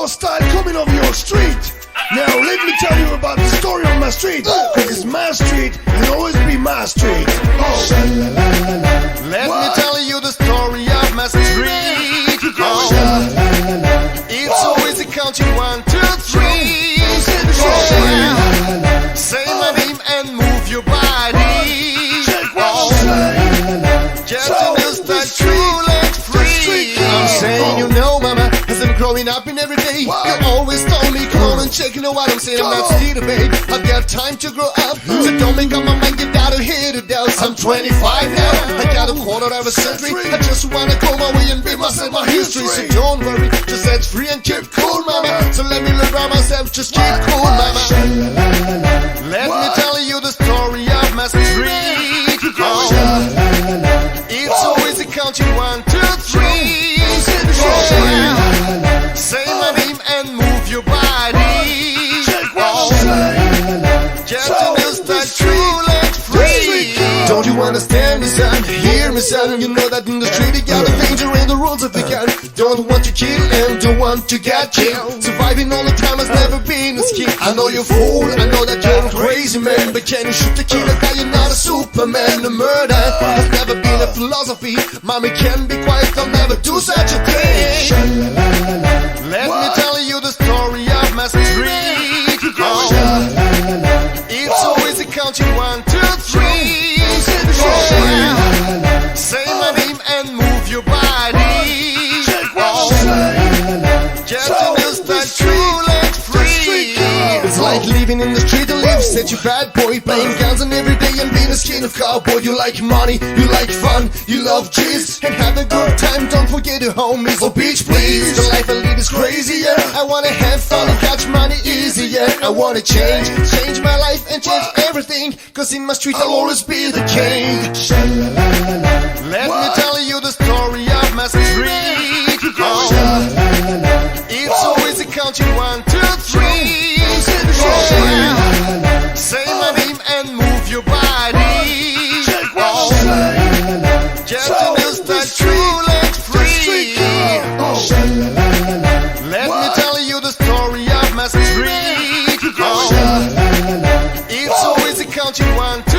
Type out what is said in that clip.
style coming off your street. Now let me tell you about the story on my street. Cause it's my street, it'll always be my street. Let me tell you the story of my street. It's always a counting 1, 2, 3. Say my name and move your body. Just in this that true let free. I'm saying you know, mama, as I'm growing up in every day, you always told me, come on and check, you know what I'm saying, I'm not still a babe. I've got time to grow up, so don't make up my mind, get out of here to dance. I'm 25 now, I got a quarter of a century. I just wanna go my way and be myself my history. So don't worry, just set free and keep cool, mama. So let me live by myself, just keep cool, mama. Let me tell you the story of my street. It's always a counting 1, 2, 3. Say my name and move your body. Just to miss that true let free. Don't you understand me, son? Hear me, son. You know that in the street you got the danger and the rules of the gun. Don't want to kill and don't want to get killed. Surviving all the time has never been a skill. I know you're a fool, I know that you're a crazy man, but can you shoot the killer that you're not a Superman? The murder has never been a philosophy. Mommy can be quiet, I'll never do such a thing. Let me tell you the story of my street. It's always a counting 1, 2, 3. Say my name and move your body. Just to miss that true let free. It's like living in the street and live such a bad boy, playing guns and every day and being a skin of cowboy. You like money, you like fun, you love G's and have a good time. Don't forget your homies. Oh bitch please, the life I lead is crazy, yeah. I wanna have fun and catch money easy, yeah. I wanna change my life and change everything, cause in my street I'll always be the king. Let me tell you the story of my street. It's always a counting 1, 2, 3. Say my name and move your body. Just to miss that true let free. Let me tell you the story of my street. It's always a counting 1, 2,